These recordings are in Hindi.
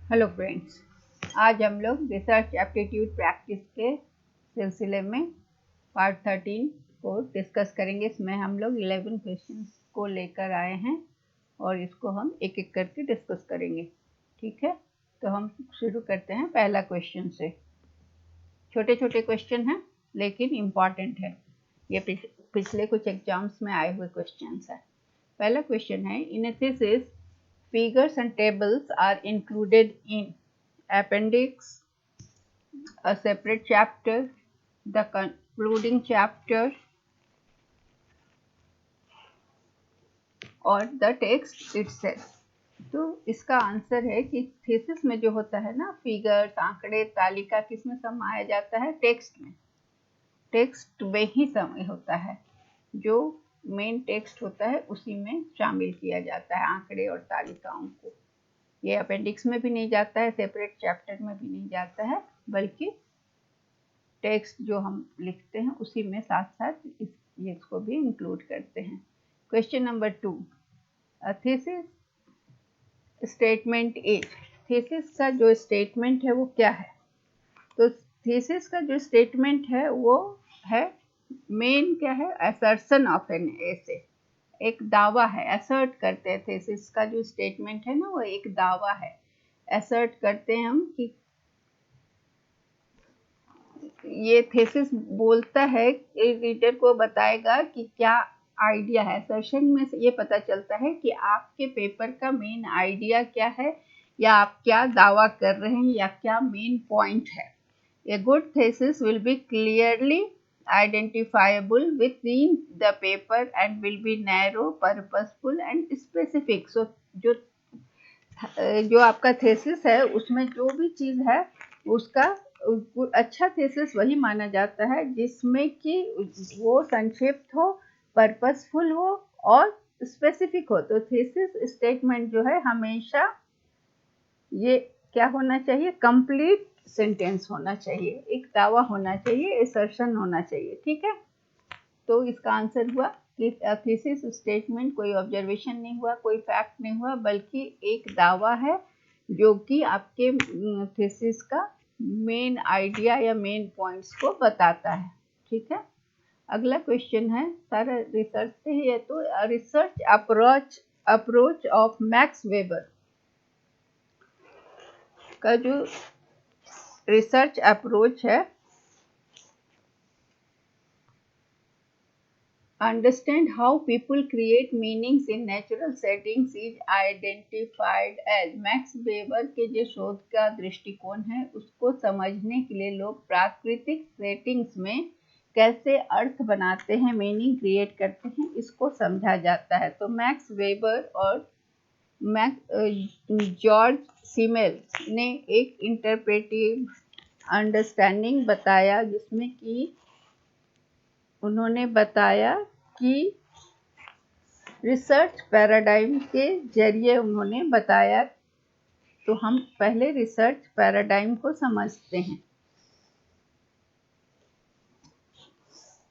हेलो फ्रेंड्स, आज हम लोग रिसर्च एप्टीट्यूड प्रैक्टिस के सिलसिले में पार्ट 13 को डिस्कस करेंगे। इसमें हम लोग 11 क्वेश्चंस को लेकर आए हैं और इसको हम एक एक करके डिस्कस करेंगे। ठीक है, तो हम शुरू करते हैं पहला क्वेश्चन से। छोटे छोटे क्वेश्चन हैं लेकिन इम्पॉर्टेंट है, ये पिछले कुछ एग्जाम्स में आए हुए क्वेश्चंस हैं। पहला क्वेश्चन है, इन ए thesis figures and tables are included in appendix, a separate chapter, the concluding chapter और the text itself। तो इसका आंसर है कि थीसिस में जो होता है ना, फिगर्स, आंकड़े, तालिका किस में समाया जाता है? टेक्स्ट में। टेक्स्ट में ही समय होता है, जो मेन टेक्स्ट होता है उसी में शामिल किया जाता है आंकड़े और तालिकाओं को। ये अपेंडिक्स में भी नहीं जाता है, सेपरेट चैप्टर में भी नहीं जाता है, बल्कि टेक्स्ट जो हम लिखते हैं उसी में साथ साथ इसको भी इंक्लूड करते हैं। Question number 2, thesis statement is. Thesis का जो स्टेटमेंट है वो क्या है? तो थीसिस का जो स्टेटमेंट है वो है, मेन क्या है? असर्शन ऑफ एन एसे, एक दावा है। असर्ट करते हैं, थीसिस का जो स्टेटमेंट है ना वो एक दावा है। असर्ट करते हैं हम कि ये थीसिस बोलता है, रीडर को बताएगा कि क्या आइडिया है। असर्शन में से ये पता चलता है कि आपके पेपर का मेन आइडिया क्या है, या आप क्या दावा कर रहे हैं, या क्या मेन पॉइंट है। A good thesis will be clearly identifiable within the paper and will be narrow, purposeful and specific. So जो आपका थेसिस है उसमें जो भी चीज़ है उसका अच्छा थेसिस वही माना जाता है जिसमें कि वो संक्षिप्त हो, पर्पसफुल हो और स्पेसिफिक हो। तो थेसिस स्टेटमेंट जो है हमेशा ये क्या होना चाहिए? कंप्लीट सेंटेंस होना चाहिए, एक दावा होना चाहिए, असर्शन होना चाहिए। ठीक है, तो इसका आंसर हुआ कि थीसिस स्टेटमेंट कोई ऑब्जर्वेशन नहीं हुआ, कोई फैक्ट नहीं हुआ, बल्कि एक दावा है जो कि आपके थीसिस का मेन आइडिया या मेन पॉइंट्स को बताता है। ठीक है, अगला क्वेश्चन है, सारा रिसर्च से है, तो research approach of max weber का जो रिसर्च अप्रोच है, understand how people create meanings in natural settings is identified as। Max weber के जो शोध का दृष्टिकोण है उसको समझने के लिए लोग प्राकृतिक सेटिंग्स में कैसे अर्थ बनाते हैं, मीनिंग क्रिएट करते हैं, इसको समझा जाता है। तो मैक्स वेबर और जॉर्ज सिमेल ने एक इंटरप्रेटिव अंडरस्टैंडिंग बताया, जिसमें कि उन्होंने बताया कि रिसर्च पैराडाइम के जरिए उन्होंने बताया। तो हम पहले रिसर्च पैराडाइम को समझते हैं।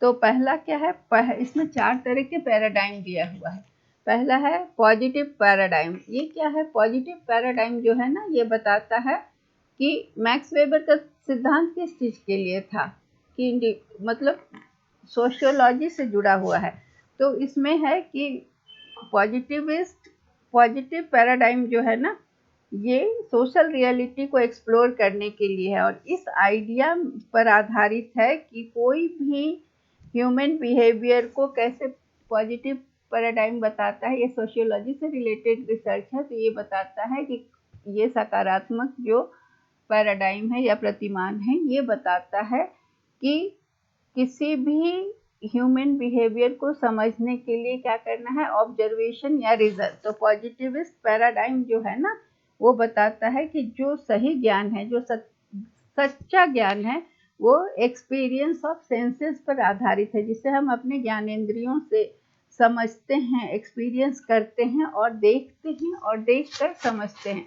तो पहला क्या है? इसमें 4 तरह के पैराडाइम दिया हुआ है। पहला है पॉजिटिव पैराडाइम। ये क्या है? पॉजिटिव पैराडाइम जो है ना, ये बताता है कि मैक्स वेबर का सिद्धांत किस चीज़ के लिए था, कि मतलब सोशियोलॉजी से जुड़ा हुआ है। तो इसमें है कि पॉजिटिव पैराडाइम जो है ना, ये सोशल रियलिटी को एक्सप्लोर करने के लिए है और इस आइडिया पर आधारित है कि कोई भी ह्यूमन बिहेवियर को कैसे पॉजिटिव पैराडाइम बताता है। ये सोशियोलॉजी से रिलेटेड रिसर्च है, तो ये बताता है कि ये सकारात्मक जो पैराडाइम है या प्रतिमान है, ये बताता है कि किसी भी ह्यूमन बिहेवियर को समझने के लिए क्या करना है? ऑब्जर्वेशन या रिजल्ट। तो पॉजिटिविस्ट पैराडाइम जो है ना, वो बताता है कि जो सही ज्ञान है, जो सच्चा ज्ञान है, वो एक्सपीरियंस ऑफ सेंसेस पर आधारित है, जिसे हम अपने ज्ञानेंद्रियों से समझते हैं, एक्सपीरियंस करते हैं और देखते हैं और देखकर समझते हैं,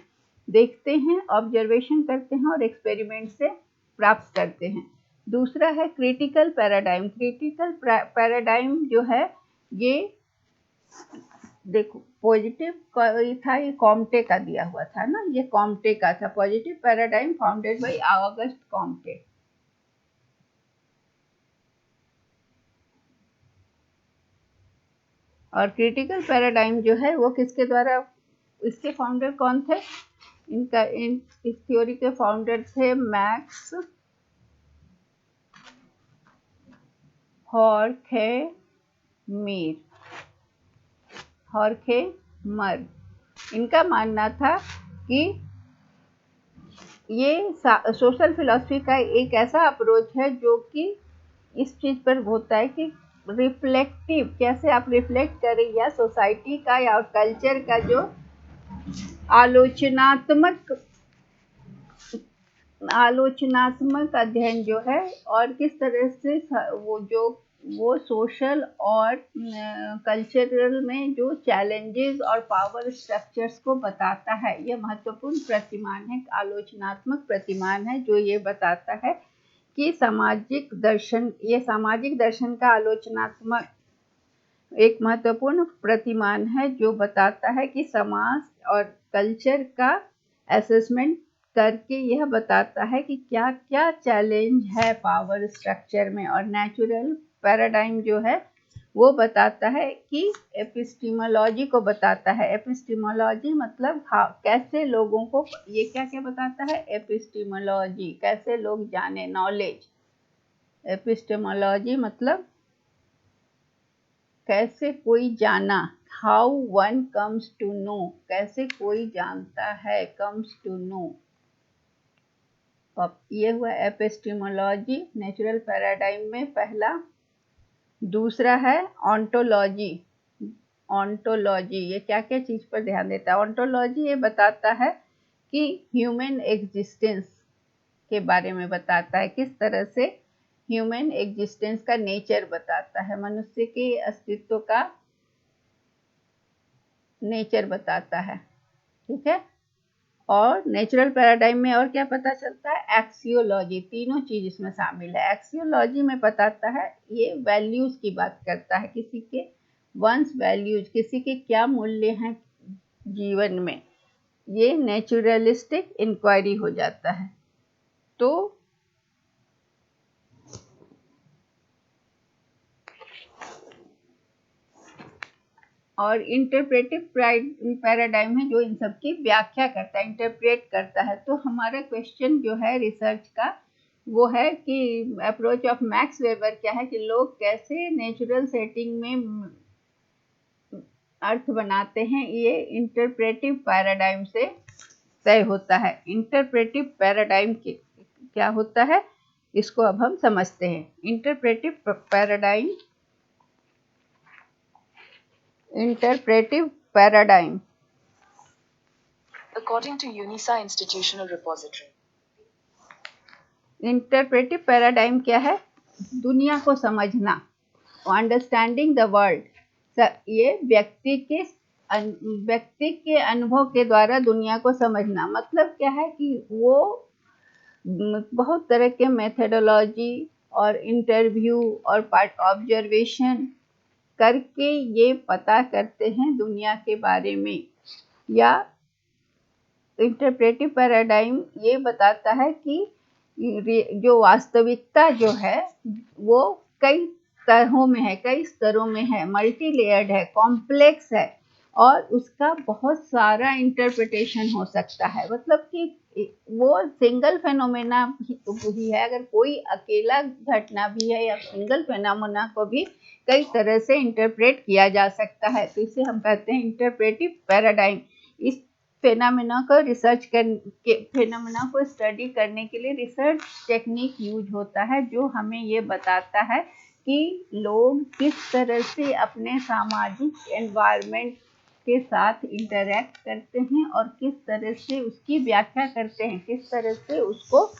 देखते हैं, ऑब्जर्वेशन करते हैं और एक्सपेरिमेंट से प्राप्त करते हैं। दूसरा है क्रिटिकल पैराडाइम। क्रिटिकल पैराडाइम जो है, ये देखो पॉजिटिव था, ये कॉम्टे का दिया हुआ था ना, ये कॉम्टे का था, positive paradigm founded by August Comte. और क्रिटिकल पैराडाइम जो है वो किसके द्वारा, इसके फाउंडर कौन थे, इस थ्योरी के फाउंडर थे मैक्स हॉर्खेमर। इनका मानना था कि ये सोशल फिलॉसफी का एक ऐसा अप्रोच है जो कि इस चीज पर होता है कि रिफ्लेक्टिव, कैसे आप रिफ्लेक्ट करें या सोसाइटी का या कल्चर का जो आलोचनात्मक अध्ययन जो है, और किस तरह से वो सोशल और कल्चरल में जो चैलेंजेस और पावर स्ट्रक्चर्स को बताता है। यह महत्वपूर्ण प्रतिमान है, आलोचनात्मक प्रतिमान है, जो ये बताता है कि सामाजिक दर्शन का आलोचनात्मक एक महत्वपूर्ण प्रतिमान है, जो बताता है कि समाज और कल्चर का असेसमेंट करके यह बताता है कि क्या क्या चैलेंज है पावर स्ट्रक्चर में। और नेचुरल पैराडाइम जो है वो बताता है कि एपिस्टीमोलॉजी को बताता है। एपिस्टीमोलॉजी मतलब कैसे लोगों को, ये क्या क्या बताता है, एपिस्टीमोलॉजी कैसे लोग जाने, नॉलेज। एपिस्टीमोलॉजी मतलब कैसे कोई जाना, how one comes to know, कैसे कोई जानता है, कम्स टू नो। ये हुआ एपिस्टेमोलॉजी नेचुरल पैराडाइम में पहला। दूसरा है ऑन्टोलॉजी। ऑन्टोलॉजी ये क्या क्या चीज पर ध्यान देता है, ऑन्टोलॉजी ये बताता है कि ह्यूमन एग्जिस्टेंस के बारे में बताता है, किस तरह से ह्यूमन एग्जिस्टेंस का नेचर बताता है, मनुष्य के अस्तित्व का नेचर बताता है, ठीक है। और नेचुरल पैराडाइम में और क्या पता चलता है, एक्सियोलॉजी, तीनों चीज इसमें शामिल है। एक्सियोलॉजी में बताता है, ये वैल्यूज की बात करता है, किसी के वंस वैल्यूज, किसी के क्या मूल्य हैं जीवन में, ये नेचुरलिस्टिक इंक्वायरी हो जाता है। तो और इंटरप्रेटिव पैराडाइम है जो इन सब की व्याख्या करता है, इंटरप्रेट करता है। तो हमारा क्वेश्चन जो है रिसर्च का वो है कि अप्रोच ऑफ मैक्स वेबर क्या है, कि लोग कैसे नेचुरल सेटिंग में अर्थ बनाते हैं, ये इंटरप्रेटिव पैराडाइम से तय होता है। इंटरप्रेटिव पैराडाइम क्या होता है, इसको अब हम समझते हैं। Interpretive paradigm according to UNISA Institutional Repository. Interpretive paradigm क्या है, दुनिया को समझना, अंडरस्टैंडिंग द वर्ल्ड। ये व्यक्ति के अनुभव के द्वारा दुनिया को समझना। मतलब क्या है कि वो बहुत तरह के मेथडोलॉजी और इंटरव्यू और पार्ट ऑब्जर्वेशन करके ये पता करते हैं दुनिया के बारे में। या इंटरप्रेटिव पैराडाइम ये बताता है कि जो वास्तविकता जो है वो कई तरहों में है, कई स्तरों में है, मल्टी लेयर्ड है, कॉम्प्लेक्स है, और उसका बहुत सारा इंटरप्रिटेशन हो सकता है। मतलब कि वो सिंगल फेनोमेना ही है, अगर कोई अकेला घटना भी है या सिंगल फेनोमेना को भी कई तरह से इंटरप्रेट किया जा सकता है। तो इसे हम कहते हैं इंटरप्रेटिव पैराडाइम। इस फेनोमेना को स्टडी करने के लिए रिसर्च टेक्निक यूज होता है, जो हमें ये बताता है कि लोग किस तरह से अपने सामाजिक एनवायरनमेंट के साथ इंटरैक्ट करते हैं और किस तरह से उसकी व्याख्या करते हैं, किस तरह से उसको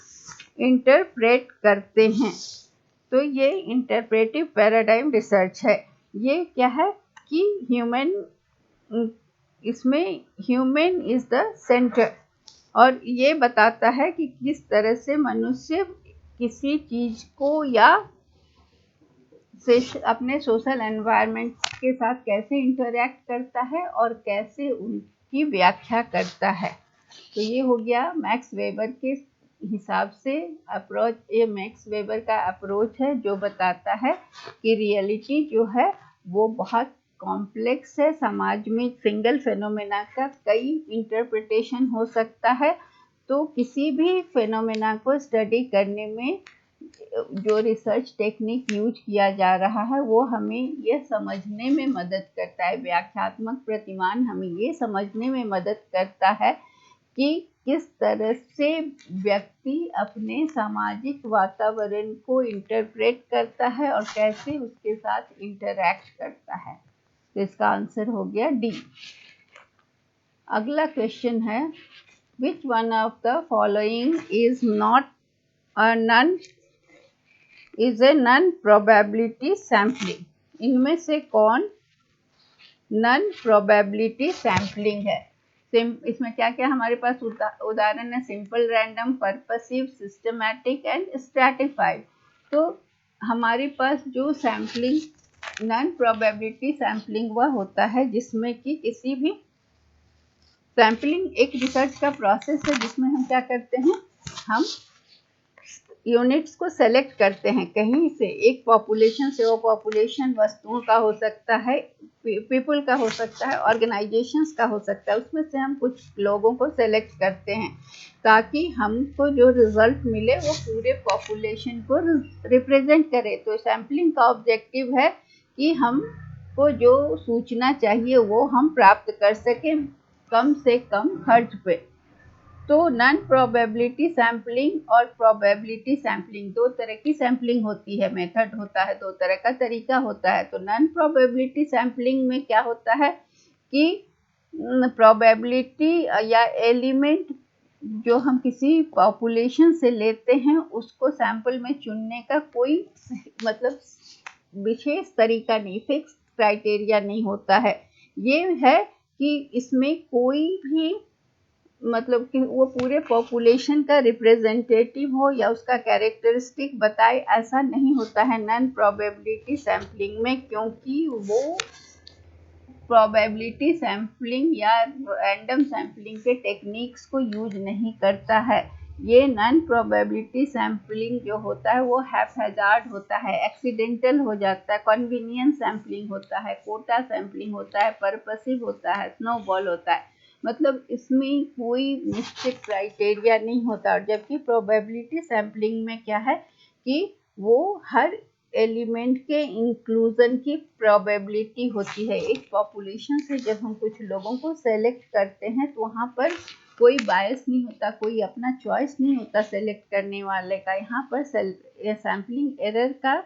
इंटरप्रेट करते हैं। तो ये इंटरप्रेटिव पैराडाइम रिसर्च है। ये क्या है कि इसमें ह्यूमन इज द सेंटर, और ये बताता है कि किस तरह से मनुष्य किसी चीज को या अपने सोशल एनवायरनमेंट के साथ कैसे इंटरैक्ट करता है और कैसे उनकी व्याख्या करता है। तो ये हो गया मैक्स वेबर के हिसाब से अप्रोच। ये मैक्स वेबर का अप्रोच है जो बताता है कि रियलिटी जो है वो बहुत कॉम्प्लेक्स है। समाज में सिंगल फेनोमेना का कई इंटरप्रिटेशन हो सकता है। तो किसी भी फेनोमेना को स्टडी करने में जो रिसर्च टेक्निक यूज किया जा रहा है वो हमें ये समझने में मदद करता है। व्याख्यात्मक प्रतिमान हमें ये समझने में मदद करता है कि किस तरह से व्यक्ति अपने सामाजिक वातावरण को इंटरप्रेट करता है और कैसे उसके साथ इंटरैक्ट करता है। तो इसका आंसर हो गया डी। अगला क्वेश्चन है, which one of the following is not a non probability sampling. इनमें से कौन नन प्रोबेबिलिटी सैम्पलिंग है? इसमें क्या क्या हमारे पास उदाहरण है? Simple random, purposive, systematic and stratified. तो हमारे पास जो सैम्पलिंग नॉन प्रोबेबिलिटी सैम्पलिंग वह होता है जिसमें कि किसी भी सैम्पलिंग एक रिसर्च का प्रोसेस है जिसमें हम क्या करते हैं, हम यूनिट्स को सेलेक्ट करते हैं कहीं से, एक पॉपुलेशन से। वो पॉपुलेशन वस्तुओं का हो सकता है, पीपल का हो सकता है, ऑर्गेनाइजेशंस का हो सकता है। उसमें से हम कुछ लोगों को सेलेक्ट करते हैं ताकि हमको जो रिजल्ट मिले वो पूरे पॉपुलेशन को रिप्रेजेंट करे। तो सैम्पलिंग का ऑब्जेक्टिव है कि हमको जो सूचना चाहिए वो हम प्राप्त कर सकें कम से कम खर्च पे। तो नॉन प्रोबेबिलिटी सैम्पलिंग और प्रोबेबिलिटी सैम्पलिंग दो तरह की सैम्पलिंग होती है, मेथड होता है, दो तरह का तरीका होता है। तो नॉन प्रोबेबिलिटी सैम्पलिंग में क्या होता है कि प्रोबेबिलिटी या एलिमेंट जो हम किसी पॉपुलेशन से लेते हैं उसको सैंपल में चुनने का कोई मतलब विशेष तरीका नहीं, फिक्स क्राइटेरिया नहीं होता है। ये है कि इसमें कोई भी मतलब कि वो पूरे पॉपुलेशन का रिप्रेजेंटेटिव हो या उसका कैरेक्टरिस्टिक बताए, ऐसा नहीं होता है नॉन प्रोबेबिलिटी सैम्पलिंग में, क्योंकि वो प्रोबेबिलिटी सैम्पलिंग या रैंडम सैम्पलिंग के टेक्निक्स को यूज नहीं करता है। ये नॉन प्रोबेबिलिटी सैम्पलिंग जो होता है वो हैप्पैजार्ड होता है, एक्सीडेंटल हो जाता है, कन्वीनियंस सैम्पलिंग होता है, कोटा सैम्पलिंग होता है, पर्पसिव होता है, स्नोबॉल होता है। मतलब इसमें कोई निश्चित क्राइटेरिया नहीं होता। और जबकि प्रोबेबिलिटी सैम्पलिंग में क्या है कि वो हर एलिमेंट के इंक्लूजन की प्रोबेबिलिटी होती है। एक पॉपुलेशन से जब हम कुछ लोगों को सेलेक्ट करते हैं तो वहाँ पर कोई बायस नहीं होता, कोई अपना चॉइस नहीं होता सेलेक्ट करने वाले का। यहाँ पर सैम्पलिंग एरर का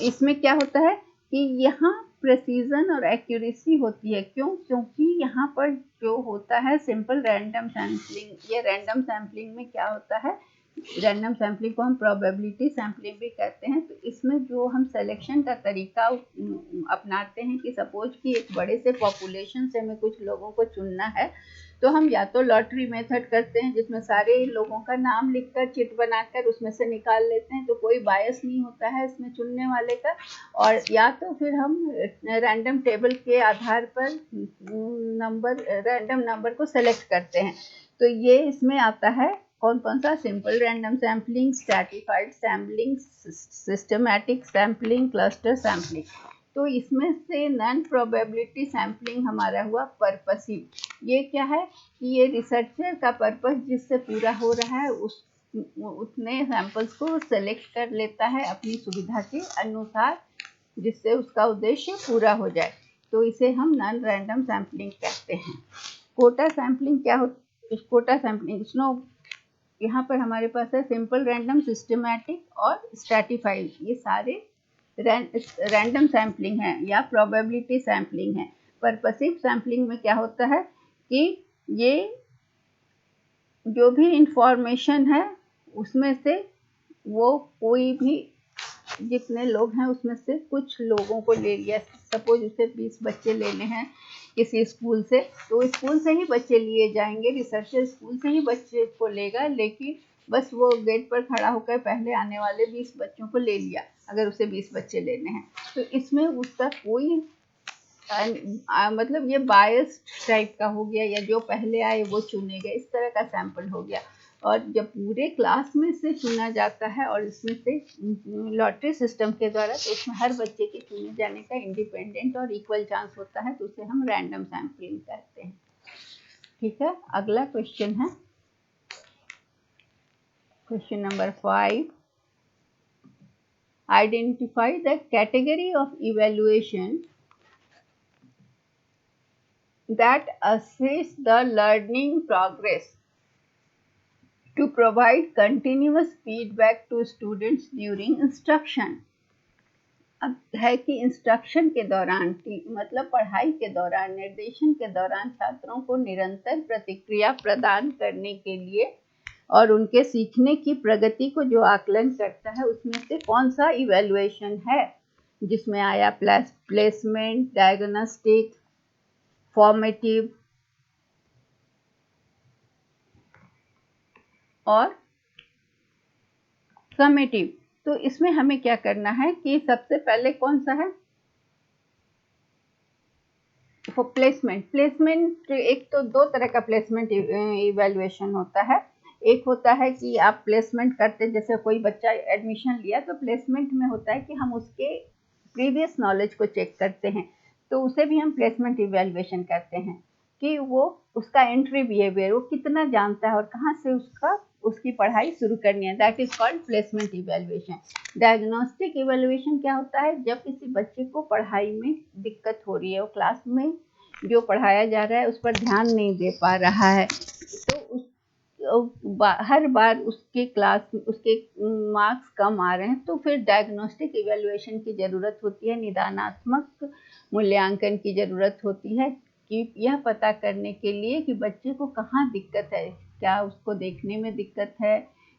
इसमें क्या होता है कि यहाँ प्रेसिजन और एक्यूरेसी होती है। क्यों? क्योंकि यहाँ पर जो होता है सिंपल रैंडम सैम्पलिंग, ये रैंडम सैम्पलिंग में क्या होता है, रैंडम सैम्पलिंग को हम प्रोबेबिलिटी सैम्पलिंग भी कहते हैं। तो इसमें जो हम सिलेक्शन का तरीका अपनाते हैं कि सपोज कि एक बड़े से पॉपुलेशन से हमें कुछ लोगों को चुनना है, तो हम या तो लॉटरी मेथड करते हैं जिसमें सारे लोगों का नाम लिखकर चिट बनाकर उसमें से निकाल लेते हैं, तो कोई बायस नहीं होता है इसमें चुनने वाले का। और या तो फिर हम रैंडम टेबल के आधार पर रैंडम नंबर को सेलेक्ट करते हैं। तो ये इसमें आता है कौन कौन सा, simple random sampling, stratified sampling, systematic sampling, cluster sampling. तो इसमें से नॉन प्रोबेबिलिटी सैम्पलिंग हमारा हुआ पर्पसिव। ये क्या है कि ये रिसर्चर का पर्पस जिससे पूरा हो रहा है उतने सैंपल्स को सेलेक्ट कर लेता है अपनी सुविधा के अनुसार जिससे उसका उद्देश्य पूरा हो जाए। तो इसे हम नॉन रैंडम सैम्पलिंग कहते हैं। कोटा सैम्पलिंग क्या होता है? कोटा सैम्पलिंग यहाँ पर हमारे पास है सिंपल रैंडम, सिस्टमैटिक और स्ट्रैटिफाइड। ये सारे रैंडम सैम्पलिंग है या प्रोबेबिलिटी सैम्पलिंग है। पर्पसिव सैम्पलिंग में क्या होता है कि ये जो भी इंफॉर्मेशन है उसमें से वो कोई भी जितने लोग हैं उसमें से कुछ लोगों को ले लिया। सपोज उसे 20 बच्चे लेने हैं किसी स्कूल से, तो स्कूल से ही बच्चे लिए जाएंगे, रिसर्चर स्कूल से ही बच्चे को लेगा, लेकिन बस वो गेट पर खड़ा होकर पहले आने वाले 20 बच्चों को ले लिया, अगर उसे 20 बच्चे लेने हैं तो इसमें उसका कोई मतलब ये बायस टाइप का हो गया, या जो पहले आए वो चुने गए, इस तरह का सैंपल हो गया। और जब पूरे क्लास में से चुना जाता है और इसमें से लॉटरी सिस्टम के द्वारा, तो इसमें हर बच्चे के चुने जाने का इंडिपेंडेंट और इक्वल चांस होता है, तो उसे हम रैंडम सैम्पलिंग कहते हैं। ठीक है, अगला क्वेश्चन है question number 5। Identify the category of evaluation that assess the learning progress to provide continuous feedback to students during instruction। अब है कि इंस्ट्रक्शन के दौरान, मतलब पढ़ाई के दौरान, निर्देशन के दौरान छात्रों को निरंतर प्रतिक्रिया प्रदान करने के लिए और उनके सीखने की प्रगति को जो आकलन करता है, उसमें से कौन सा इवैल्यूएशन है, जिसमें आया प्लेसमेंट, डायग्नोस्टिक, फॉर्मेटिव और समेटिव। तो इसमें हमें क्या करना है कि सबसे पहले कौन सा है, प्लेसमेंट एक तो दो तरह का प्लेसमेंट इवैल्यूएशन होता है। एक होता है कि आप प्लेसमेंट करते, जैसे कोई बच्चा एडमिशन लिया तो प्लेसमेंट में होता है कि हम उसके प्रीवियस नॉलेज को चेक करते हैं, तो उसे भी हम प्लेसमेंट इवैल्यूएशन करते हैं कि वो उसका एंट्री बिहेवियर, वो कितना जानता है और कहाँ से उसकी पढ़ाई शुरू करनी है, that is called placement evaluation. Diagnostic evaluation क्या होता है, जब किसी बच्चे को पढ़ाई में दिक्कत हो रही है, वो क्लास में जो पढ़ाया जा रहा है उस पर ध्यान नहीं दे पा रहा है, तो हर बार उसके मार्क्स कम आ रहे हैं, तो फिर डायग्नोस्टिक इवैल्यूएशन की ज़रूरत होती है, निदानात्मक मूल्यांकन की ज़रूरत होती है कि यह पता करने के लिए कि बच्चे को कहाँ दिक्कत है, क्या उसको देखने में दिक्कत है,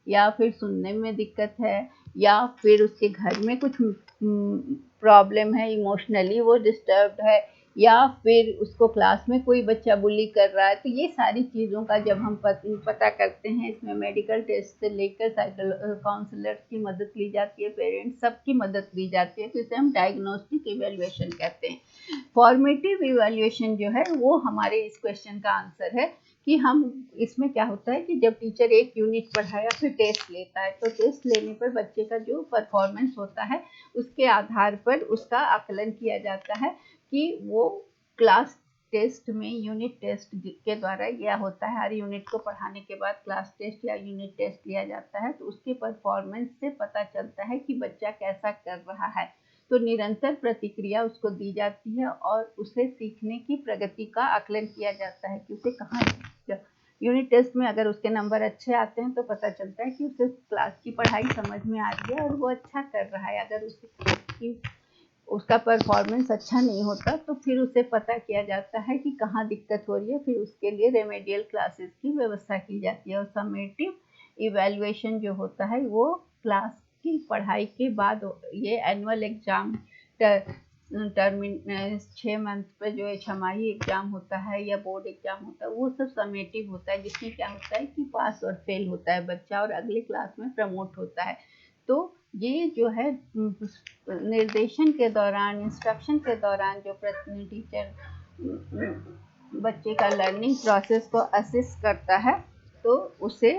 या फिर सुनने में दिक्कत है, या फिर उसके घर में कुछ प्रॉब्लम है, इमोशनली वो डिस्टर्ब्ड है, या फिर उसको क्लास में कोई बच्चा बुली कर रहा है। तो ये सारी चीज़ों का जब हम पता करते हैं, इसमें मेडिकल टेस्ट से लेकर काउंसलर की मदद ली जाती है, पेरेंट्स सबकी मदद ली जाती है, तो इसे हम डायग्नोस्टिक इवैल्यूएशन कहते हैं। फॉर्मेटिव इवैल्यूएशन जो है वो हमारे इस क्वेश्चन का आंसर है कि हम इसमें क्या होता है कि जब टीचर एक यूनिट पढ़ाया फिर टेस्ट लेता है, तो टेस्ट लेने पर बच्चे का जो परफॉर्मेंस होता है उसके आधार पर उसका आकलन किया जाता है कि वो क्लास टेस्ट में, यूनिट टेस्ट के द्वारा यह होता है, हर यूनिट को पढ़ाने के बाद क्लास टेस्ट या यूनिट टेस्ट लिया जाता है, तो उसके परफॉर्मेंस से पता चलता है कि बच्चा कैसा कर रहा है। तो निरंतर प्रतिक्रिया उसको दी जाती है और उसे सीखने की प्रगति का आकलन किया जाता है कि उसे कहाँ, यूनिट टेस्ट में अगर उसके नंबर अच्छे आते हैं तो पता चलता है कि उसे क्लास की पढ़ाई समझ में आ रही है और वो अच्छा कर रहा है। अगर उसका परफॉर्मेंस अच्छा नहीं होता तो फिर उसे पता किया जाता है कि कहाँ दिक्कत हो रही है, फिर उसके लिए रेमेडियल क्लासेस की व्यवस्था की जाती है। और समेटिव इवैल्यूएशन जो होता है वो क्लास की पढ़ाई के बाद, ये एनुअल एग्जाम टर्मिन 6 मंथ पे जो छमाही एग्जाम होता है या बोर्ड एग्जाम होता है, वो सब समेटिव होता है, जिसमें क्या होता है कि पास और फेल होता है बच्चा और अगले क्लास में प्रमोट होता है। तो ये जो है निर्देशन के दौरान, इंस्ट्रक्शन के दौरान जो टीचर बच्चे का लर्निंग प्रोसेस को असिस्ट करता है, तो उसे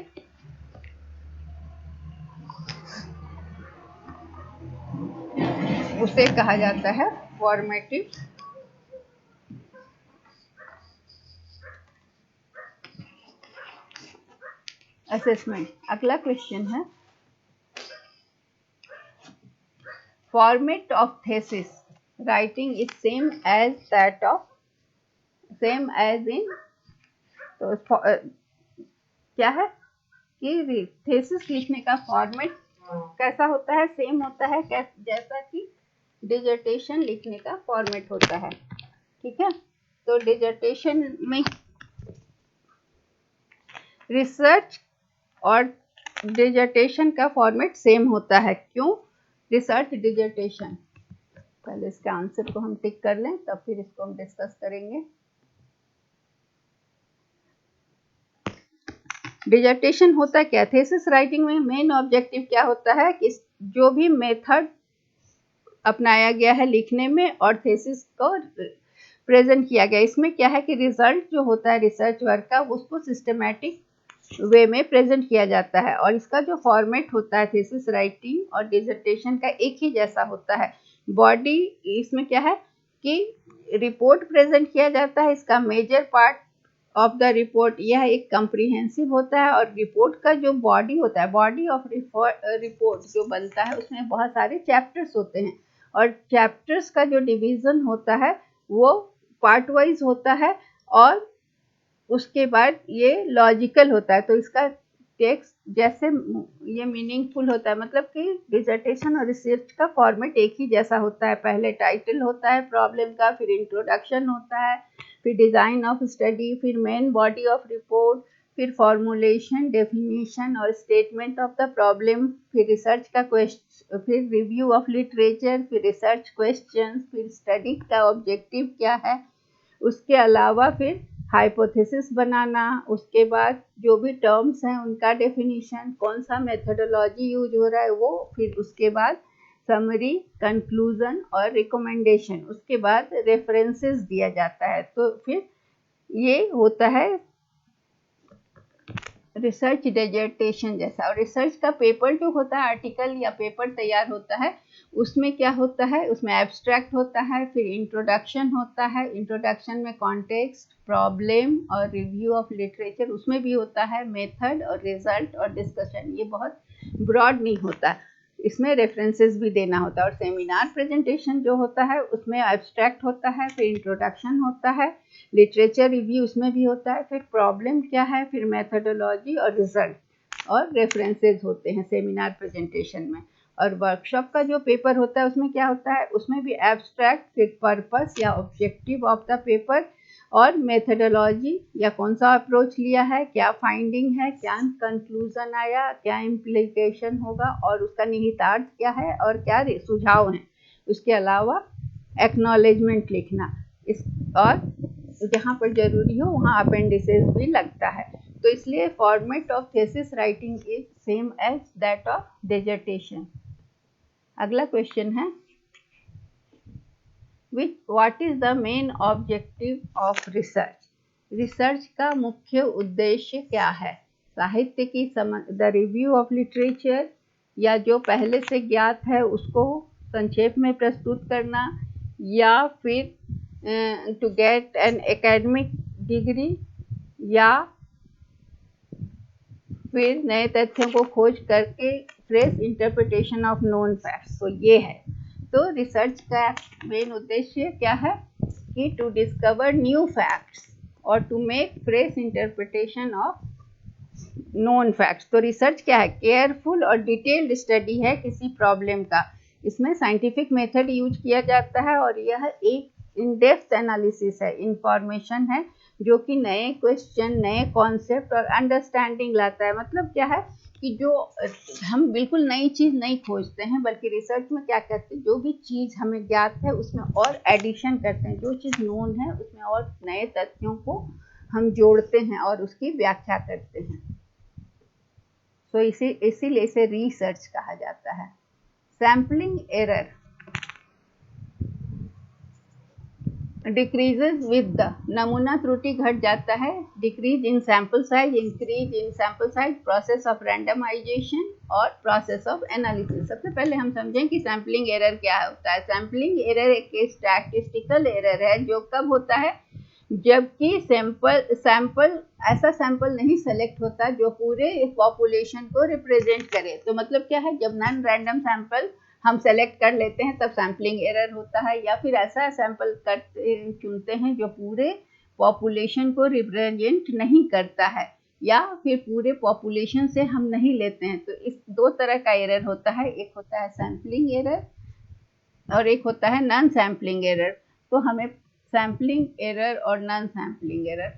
कहा जाता है फॉर्मेटिव असेसमेंट। अगला क्वेश्चन है, format of thesis writing is same as in, तो क्या है कि थेसिस लिखने का फॉर्मेट कैसा होता है, सेम होता है जैसा कि डिसर्टेशन लिखने का फॉर्मेट होता है। ठीक है, तो डिसर्टेशन में रिसर्च और डिसर्टेशन का फॉर्मेट सेम होता है। क्यों? रिसर्च डिसर्टेशन, पहले इसके आंसर को हम टिक कर लें तब फिर इसको हम डिस्कस करेंगे। डिजर्टेशन होता क्या? थीसिस राइटिंग में मेन ऑब्जेक्टिव क्या होता है कि जो भी मेथड अपनाया गया है लिखने में और थीसिस को प्रेजेंट किया गया, इसमें क्या है कि रिजल्ट जो होता है रिसर्च वर्क का उसको सिस्टमैटिक वे में प्रेजेंट किया जाता है। और इसका जो फॉर्मेट होता है थीसिस राइटिंग और डिसर्टेशन का एक ही जैसा होता है। बॉडी इसमें क्या है कि रिपोर्ट प्रेजेंट किया जाता है, इसका major part of the report यह एक कंप्रीहेंसिव होता है। और रिपोर्ट का जो बॉडी होता है, बॉडी ऑफ रिपोर्ट जो बनता है उसमें बहुत सारे चैप्टर्स होते हैं और चैप्टर्स का जो डिवीजन होता है वो पार्ट वाइज होता है और उसके बाद ये लॉजिकल होता है। तो इसका टेक्स्ट जैसे ये मीनिंगफुल होता है, मतलब कि डिसर्टेशन और रिसर्च का फॉर्मेट एक ही जैसा होता है। पहले टाइटल होता है प्रॉब्लम का, फिर इंट्रोडक्शन होता है, फिर डिज़ाइन ऑफ स्टडी, फिर मेन बॉडी ऑफ रिपोर्ट, फिर फॉर्मुलेशन, डेफिनेशन और स्टेटमेंट ऑफ द प्रॉब्लम, फिर रिसर्च का क्वेश्चन, फिर रिव्यू ऑफ लिटरेचर, फिर रिसर्च क्वेश्चन, फिर स्टडी का ऑब्जेक्टिव क्या है, उसके अलावा फिर हाइपोथेसिस बनाना, उसके बाद जो भी टर्म्स हैं उनका डेफिनेशन, कौन सा मेथोडोलॉजी यूज हो रहा है वो, फिर उसके बाद समरी, कंक्लूजन और रिकमेंडेशन, उसके बाद रेफरेंसेस दिया जाता है। तो फिर ये होता है रिसर्च डिसर्टेशन जैसा। और रिसर्च का पेपर जो होता है, आर्टिकल या पेपर तैयार होता है, उसमें क्या होता है, उसमें एब्स्ट्रैक्ट होता है, फिर इंट्रोडक्शन होता है, इंट्रोडक्शन में कॉन्टेक्स्ट, प्रॉब्लम और रिव्यू ऑफ लिटरेचर उसमें भी होता है, मेथड और रिजल्ट और डिस्कशन। ये बहुत ब्रॉड नहीं होता, इसमें रेफरेंसेस भी देना होता है। और सेमिनार प्रेजेंटेशन जो होता है उसमें एब्स्ट्रैक्ट होता है, फिर इंट्रोडक्शन होता है, लिटरेचर रिव्यू उसमें भी होता है, फिर प्रॉब्लम क्या है, फिर मेथोडोलॉजी और रिजल्ट और रेफरेंसेस होते हैं सेमिनार प्रेजेंटेशन में। और वर्कशॉप का जो पेपर होता है उसमें क्या होता है, उसमें भी एब्स्ट्रैक्ट, फिर पर्पस या ऑब्जेक्टिव ऑफ द पेपर और मेथोडोलॉजी या कौन सा अप्रोच लिया है, क्या फाइंडिंग है, क्या कंक्लूजन आया, क्या इम्प्लीकेशन होगा और उसका निहितार्थ क्या है और क्या सुझाव हैं। उसके अलावा एक्नॉलेजमेंट लिखना, इस और जहाँ पर जरूरी हो वहाँ अपेंडिसेस भी लगता है। तो इसलिए format of thesis writing is same as that of dissertation. अगला क्वेश्चन है what is the main objective of research? Research का मुख्य उद्देश्य क्या है? साहित्य की द रिव्यू ऑफ लिटरेचर, या जो पहले से ज्ञात है उसको संक्षेप में प्रस्तुत करना, या फिर to get an academic degree, या फिर नए तथ्यों को खोज करके fresh interpretation of known facts. तो ये है, तो रिसर्च का मेन उद्देश्य क्या है कि टू डिस्कवर न्यू फैक्ट्स और to make fresh interpretation of known facts. तो रिसर्च क्या है, केयरफुल और डिटेल्ड स्टडी है किसी प्रॉब्लम का। इसमें साइंटिफिक मेथड यूज किया जाता है और यह एक इन डेप्थ एनालिसिस है, इंफॉर्मेशन है जो कि नए क्वेश्चन, नए कॉन्सेप्ट और अंडरस्टैंडिंग लाता है। मतलब क्या है कि जो हम बिल्कुल नई चीज़ नहीं खोजते हैं, बल्कि रिसर्च में क्या करते हैं, जो भी चीज़ हमें ज्ञात है उसमें और एडिशन करते हैं, जो चीज़ नोन है उसमें और नए तथ्यों को हम जोड़ते हैं और उसकी व्याख्या करते हैं। तो इसीलिए इसे रिसर्च कहा जाता है। Sampling error decreases with the, नमूना त्रुटि घट जाता है, decrease in sample size, increase in sample size, process of randomisation और प्रोसेस ऑफ एनालिसिस। सबसे पहले हम समझें कि सैम्पलिंग एरर क्या होता है। सैम्पलिंग एरर एक स्टैटिस्टिकल एरर है जो कब होता है, जबकि सैंपल ऐसा सैंपल नहीं सेलेक्ट होता जो पूरे पॉपुलेशन को रिप्रेजेंट करे। तो मतलब क्या है, जब नॉन रैंडम सैंपल हम सेलेक्ट कर लेते हैं तब सैम्पलिंग एरर होता है, या फिर ऐसा सैंपल चुनते हैं जो पूरे पॉपुलेशन को रिप्रेजेंट नहीं करता है, या फिर पूरे पॉपुलेशन से हम नहीं लेते हैं। तो इस दो तरह का एरर होता है, एक होता है सैम्पलिंग एरर और एक होता है नॉन सैम्पलिंग एरर। तो हमें सैम्पलिंग एरर और नॉन सैम्पलिंग एरर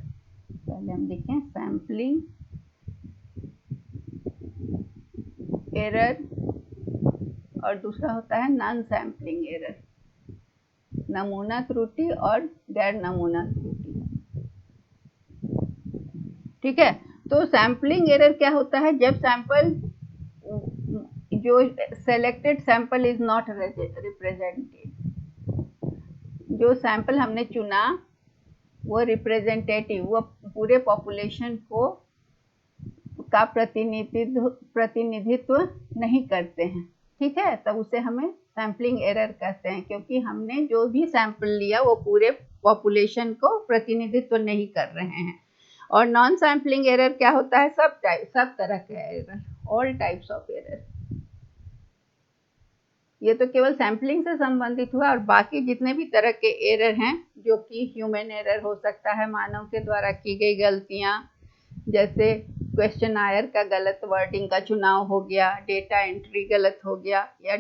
पहले हम देखें। सैम्पलिंग एरर और दूसरा होता है नॉन सैम्पलिंग एरर, नमूना त्रुटि और गैर नमूना त्रुटि। ठीक है, तो सैम्पलिंग एरर क्या होता है? जब सैंपल जो selected sample is not represented, जो सैंपल हमने चुना वो रिप्रेजेंटेटिव, वो पूरे पॉपुलेशन को का प्रतिनिधित्व नहीं करते हैं, ठीक है, तब उसे हमें सैम्पलिंग एरर कहते हैं, क्योंकि हमने जो भी सैंपल लिया वो पूरे पॉपुलेशन को प्रतिनिधित्व नहीं कर रहे हैं। और नॉन सैम्पलिंग एरर क्या होता है? सब तरह के error, all types of error. ये तो केवल सैम्पलिंग से संबंधित हुआ, और बाकी जितने भी तरह के एरर हैं, जो कि ह्यूमन एरर हो सकता है, मानव के द्वारा की गई गलतियां, जैसे क्वेश्चनायर का गलत वर्डिंग का चुनाव हो गया, डेटा एंट्री गलत हो गया, या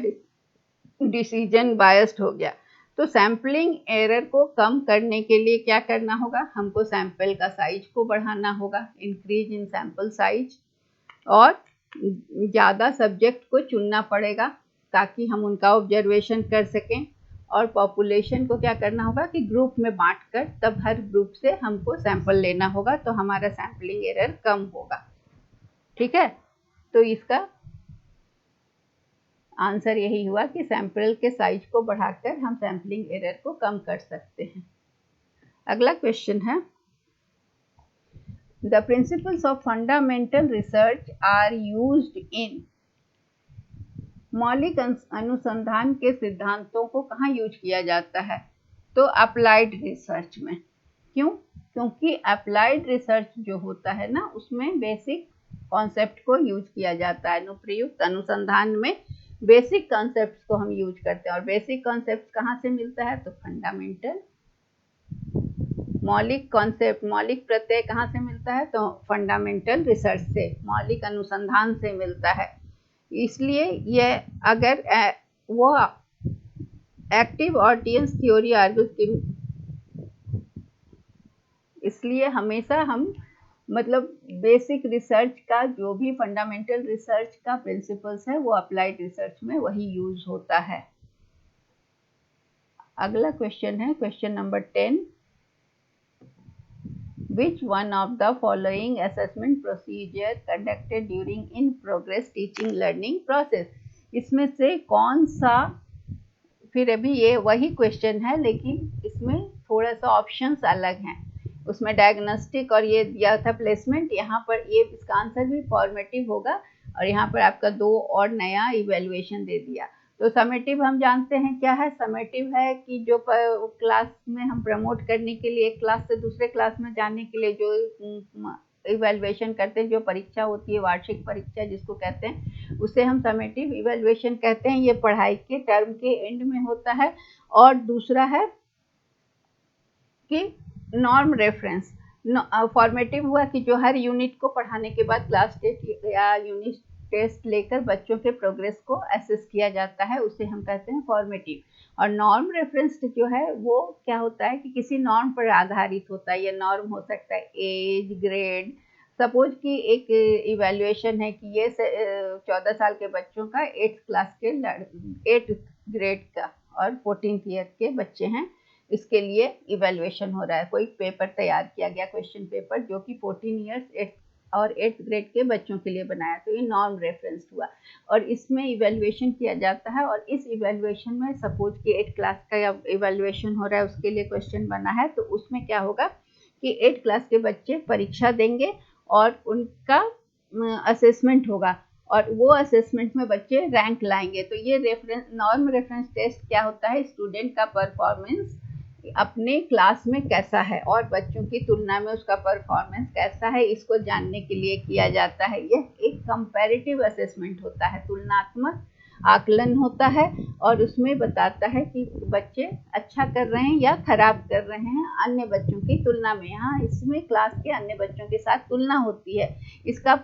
डिसीजन बायस्ड हो गया। तो सैम्पलिंग एरर को कम करने के लिए क्या करना होगा? हमको सैंपल का साइज को बढ़ाना होगा, इंक्रीज इन सैंपल साइज, और ज़्यादा सब्जेक्ट को चुनना पड़ेगा ताकि हम उनका ऑब्जर्वेशन कर सकें। और पॉपुलेशन को क्या करना होगा कि ग्रुप में बांटकर, तब हर ग्रुप से हमको सैंपल लेना होगा, तो हमारा सैम्पलिंग एरर कम होगा, ठीक है। तो इसका आंसर यही हुआ कि सैंपल के साइज को बढ़ाकर हम सैम्पलिंग एरर को कम कर सकते हैं। अगला क्वेश्चन है, the principles of fundamental research are used in, मौलिक अनुसंधान के सिद्धांतों को कहाँ यूज किया जाता है? तो अप्लाइड रिसर्च में। क्यों? क्योंकि अप्लाइड रिसर्च जो होता है ना, उसमें बेसिक कॉन्सेप्ट को यूज किया जाता है। अनुप्रयुक्त अनुसंधान में बेसिक कॉन्सेप्ट्स को हम यूज करते हैं, और बेसिक कॉन्सेप्ट कहाँ से मिलता है? तो फंडामेंटल, मौलिक कॉन्सेप्ट, मौलिक प्रत्यय कहाँ से मिलता है? तो फंडामेंटल रिसर्च से, मौलिक अनुसंधान से मिलता है। इसलिए ये अगर वो एक्टिव ऑडियंस थ्योरी आर्ग्यूज, इसलिए हमेशा हम मतलब बेसिक रिसर्च का जो भी फंडामेंटल रिसर्च का प्रिंसिपल्स है वो अप्लाइड रिसर्च में वही यूज होता है। अगला क्वेश्चन है question number 10, Which one of the following assessment procedure conducted during in progress teaching learning process? इसमें से कौन सा, फिर अभी ये वही क्वेश्चन है लेकिन इसमें थोड़ा सा ऑप्शंस अलग हैं। उसमें डायग्नोस्टिक और ये दिया था प्लेसमेंट, यहाँ पर ये इसका आंसर भी फॉर्मेटिव होगा, और यहाँ पर आपका 2 और नया इवेल्युएशन दे दिया। तो समेटिव हम जानते हैं क्या है? समेटिव है कि जो क्लास में हम प्रमोट करने के लिए, एक क्लास से दूसरे क्लास में जाने के लिए जो इवेल्युएशन करते हैं, जो परीक्षा होती है, वार्षिक परीक्षा जिसको कहते हैं, उसे हम समेटिव इवेल्युएशन कहते हैं। ये पढ़ाई के टर्म के एंड में होता है। और दूसरा है कि नॉर्म रेफरेंस, फॉर्मेटिव हुआ कि जो हर यूनिट को पढ़ाने के बाद क्लास टेस्ट या यूनिट टेस्ट लेकर बच्चों के प्रोग्रेस को असेस किया जाता है, उसे हम कहते हैं फॉर्मेटिव। और नॉर्म रेफरेंस जो है वो क्या होता है कि किसी नॉर्म पर आधारित होता है। ये नॉर्म हो सकता है एज, ग्रेड। सपोज कि एक इवैल्यूएशन है कि ये 14 साल के बच्चों का 8th क्लास के 8th ग्रेड का और 14th ईयर के बच्चे हैं, इसके लिए इवैल्यूएशन हो रहा है। कोई पेपर तैयार किया गया, क्वेश्चन पेपर, जो कि 14 ईयर्स और 8th ग्रेड के बच्चों के लिए बनाया, तो ये नॉर्म रेफरेंस हुआ। और इसमें इवैल्यूएशन किया जाता है, और इस इवैल्यूएशन में सपोज कि 8th क्लास का इवैल्यूएशन हो रहा है, उसके लिए क्वेश्चन बना है, तो उसमें क्या होगा कि 8th क्लास के बच्चे परीक्षा देंगे और उनका असेसमेंट होगा, और वो असेसमेंट में बच्चे रैंक लाएंगे। तो ये रेफरेंस, नॉर्म रेफरेंस टेस्ट क्या होता है? स्टूडेंट का परफॉर्मेंस अपने क्लास में कैसा है और बच्चों की तुलना में उसका परफॉर्मेंस कैसा है, इसको जानने के लिए किया जाता है। यह एक कंपैरेटिव असेसमेंट होता है, तुलनात्मक आकलन होता है, और उसमें बताता है कि बच्चे अच्छा कर रहे हैं या खराब कर रहे हैं अन्य बच्चों की तुलना में। यहाँ इसमें क्लास के अन्य बच्चों के साथ तुलना होती है। इसका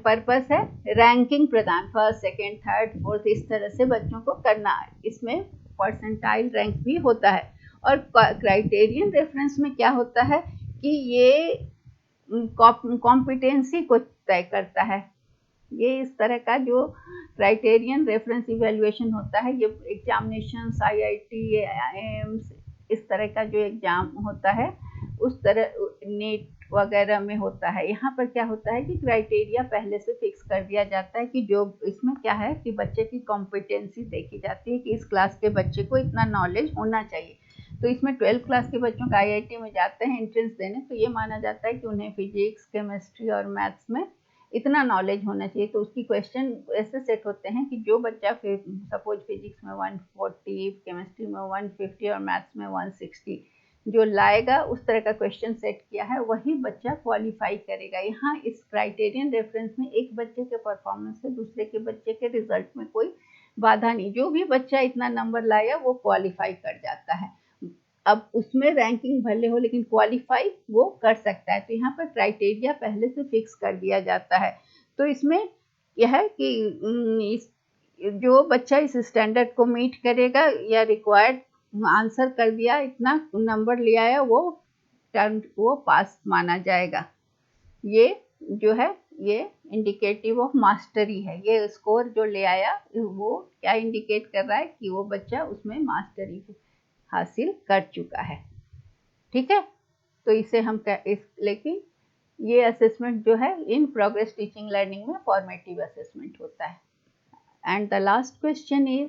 पर्पस है रैंकिंग प्रदान, फर्स्ट, सेकेंड, थर्ड, फोर्थ, इस तरह से बच्चों को करना है। इसमें परसेंटाइल रैंक भी होता है। और क्राइटेरियन रेफरेंस में क्या होता है कि ये कॉम्पिटेंसी को तय करता है। ये इस तरह का जो क्राइटेरियन रेफरेंस इवैल्यूएशन होता है, ये एग्जामिनेशन, IIT, IIMs, इस तरह का जो एग्जाम होता है, उस तरह नीट वगैरह में होता है। यहाँ पर क्या होता है कि क्राइटेरिया पहले से फिक्स कर दिया जाता है कि जो इसमें क्या है कि बच्चे की कॉम्पिटेंसी देखी जाती है कि इस क्लास के बच्चे को इतना नॉलेज होना चाहिए। तो इसमें 12th क्लास के बच्चों का आईआईटी में जाते हैं एंट्रेंस देने, तो ये माना जाता है कि उन्हें फिजिक्स, केमिस्ट्री और मैथ्स में इतना नॉलेज होना चाहिए। तो उसकी क्वेश्चन ऐसे सेट होते हैं कि जो बच्चा फिर सपोज फिजिक्स में 140, केमिस्ट्री में 150 और मैथ्स में 160 जो लाएगा, उस तरह का क्वेश्चन सेट किया है, वही बच्चा क्वालिफाई करेगा। यहाँ इस क्राइटेरियन रेफरेंस में एक बच्चे के परफॉर्मेंस से दूसरे के बच्चे के रिजल्ट में कोई बाधा नहीं, जो भी बच्चा इतना नंबर लाया वो क्वालिफाई कर जाता है। अब उसमें रैंकिंग भले हो लेकिन क्वालिफाई वो कर सकता है। तो यहाँ पर क्राइटेरिया पहले से फिक्स कर दिया जाता है। तो इसमें यह है कि जो बच्चा इस स्टैंडर्ड को मीट करेगा या रिक्वायर्ड आंसर कर दिया, इतना नंबर ले आया, वो पास माना जाएगा। ये जो है ये इंडिकेटिव ऑफ मास्टरी है। ये स्कोर जो ले आया वो क्या इंडिकेट कर रहा है कि वो बच्चा उसमें मास्टरी हासिल कर चुका है। ठीक है, तो इसे हम लेकिन ये असेसमेंट जो है इन प्रोग्रेस टीचिंग लर्निंग में फॉर्मेटिव असेसमेंट होता है। And the last question is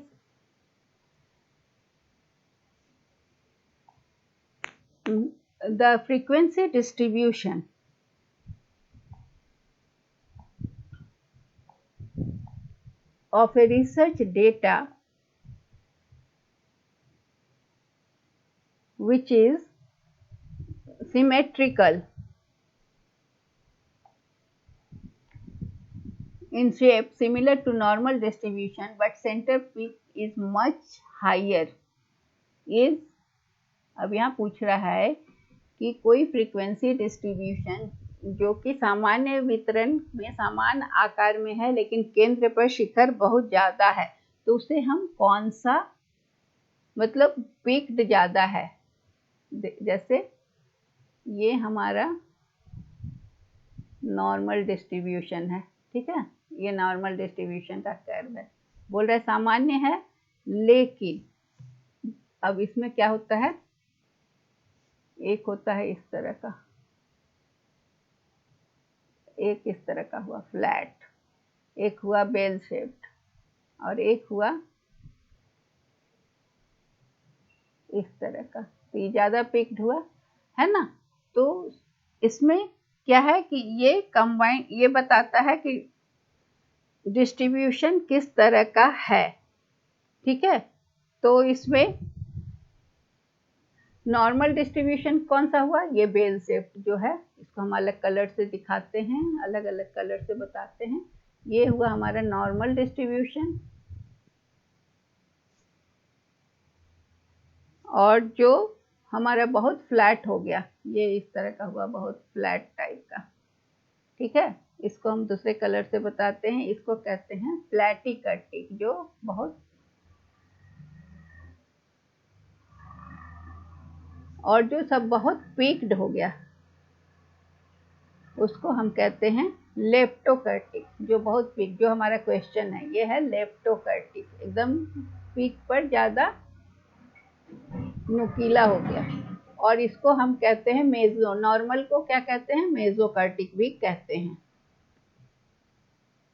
the frequency distribution of a research data which is symmetrical in shape similar to normal distribution but center peak is much higher is, अब यहाँ पूछ रहा है कि कोई फ्रीक्वेंसी डिस्ट्रीब्यूशन जो कि सामान्य वितरण में समान आकार में है लेकिन केंद्र पर शिखर बहुत ज़्यादा है, तो उसे हम कौन सा, मतलब पीक्ड ज़्यादा है। जैसे ये हमारा नॉर्मल डिस्ट्रीब्यूशन है, ठीक है, ये नॉर्मल डिस्ट्रीब्यूशन का कर्व है, बोल रहा है सामान्य है, लेकिन अब इसमें क्या होता है, एक होता है इस तरह का, एक इस तरह का हुआ फ्लैट, एक हुआ बेल शेप्ड और एक हुआ इस तरह का। तो ये ज़्यादा पिक्ड हुआ है ना। तो इसमें क्या है कि ये कंबाइन, ये बताता है कि डिस्ट्रीब्यूशन किस तरह का है। ठीक है, तो इसमें नॉर्मल डिस्ट्रीब्यूशन कौन सा हुआ, ये बेल शेप्ड जो है, इसको हम अलग कलर से दिखाते हैं, अलग अलग कलर से बताते हैं। ये हुआ हमारा नॉर्मल डिस्ट्रीब्यूशन, और जो हमारा बहुत फ्लैट हो गया, ये इस तरह का हुआ, बहुत फ्लैट टाइप का। ठीक है, इसको हम दूसरे कलर से बताते हैं, इसको कहते हैं फ्लैटिकर्टिक, जो बहुत, और जो सब बहुत पीक्ड हो गया उसको हम कहते हैं लेप्टोकर्टिक, जो बहुत पीक, जो हमारा क्वेश्चन है ये है लेप्टोकर्टिक, एकदम पीक पर ज़्यादा नुकीला हो गया। और इसको हम कहते हैं मेजो, नॉर्मल को क्या कहते हैं, मेजोकर्टिक भी कहते हैं।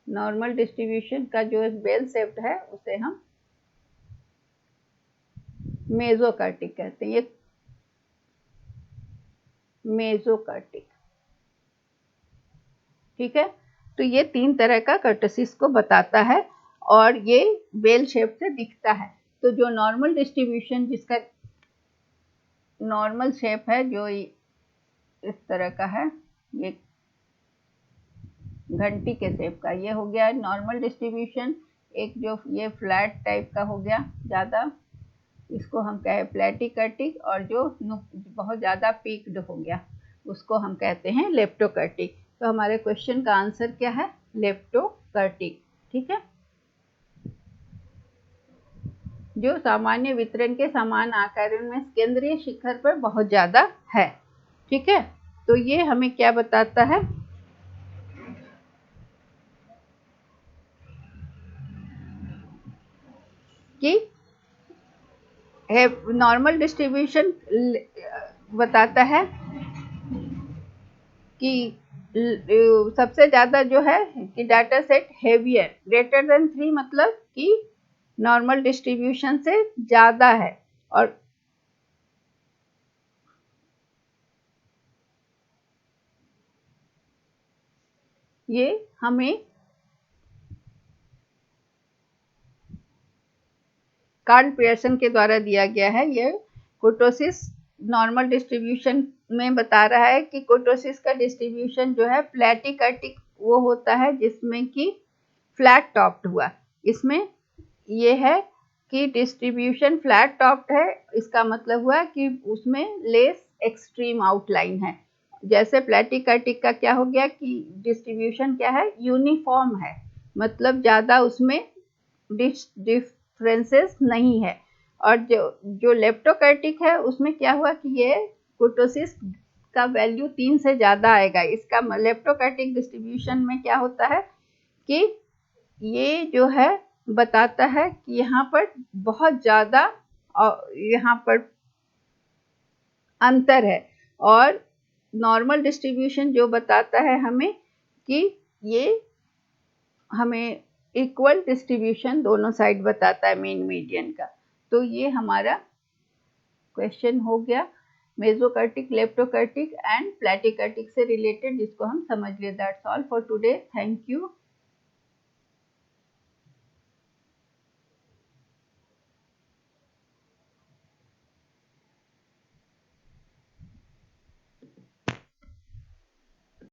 नॉर्मल डिस्ट्रीब्यूशन का जो बेल शेप्ड है उसे हम मेजोकर्टिक कहते हैं, ये मेजोकर्टिक। ठीक है, तो ये 3 तरह का कर्टसिस को बताता है और ये बेल शेप से दिखता है। तो जो नॉर्मल डिस्ट्रीब्यूशन, जिसका नॉर्मल शेप है, जो इस तरह का है, ये घंटी के शेप का, ये हो गया नॉर्मल डिस्ट्रीब्यूशन। एक जो ये फ्लैट टाइप का हो गया ज़्यादा, इसको हम कहे प्लेटिकर्टिक, और जो बहुत ज़्यादा पीक्ड हो गया उसको हम कहते हैं लेप्टोकर्टिक। तो हमारे क्वेश्चन का आंसर क्या है, लेप्टोकर्टिक। ठीक है, जो सामान्य वितरण के समान आकार में केंद्रीय शिखर पर बहुत ज़्यादा है। ठीक है, तो ये हमें क्या बताता है कि नॉर्मल डिस्ट्रीब्यूशन बताता है कि सबसे ज़्यादा जो है कि data set heavier greater than 3 मतलब कि नॉर्मल डिस्ट्रीब्यूशन से ज़्यादा है। और ये हमें कार्ल पियर्सन के द्वारा दिया गया है। ये कुर्टोसिस नॉर्मल डिस्ट्रीब्यूशन में बता रहा है कि कुर्टोसिस का डिस्ट्रीब्यूशन जो है प्लेटिकर्टिक वो होता है जिसमें कि फ्लैट टॉप्ड हुआ। इसमें ये है कि डिस्ट्रीब्यूशन फ्लैट टॉप्ड है, इसका मतलब हुआ कि उसमें लेस एक्सट्रीम आउटलाइन है। जैसे प्लेटिकर्टिक का क्या हो गया कि डिस्ट्रीब्यूशन क्या है, यूनिफॉर्म है, मतलब ज़्यादा उसमें डिफरेंसेस नहीं है। और जो लेप्टोकर्टिक है उसमें क्या हुआ कि ये कुर्टोसिस का वैल्यू 3 से ज़्यादा आएगा। इसका लेप्टोकर्टिक डिस्ट्रीब्यूशन में क्या होता है कि ये जो है बताता है कि यहाँ पर बहुत ज़्यादा यहाँ पर अंतर है। और नॉर्मल डिस्ट्रीब्यूशन जो बताता है हमें कि ये हमें इक्वल डिस्ट्रीब्यूशन दोनों साइड बताता है मीन मीडियन का। तो ये हमारा क्वेश्चन हो गया मेसोकर्टिक, लेप्टोकर्टिक एंड प्लेटिकर्टिक से रिलेटेड, जिसको हम समझ लिए। That's all for today. Thank you.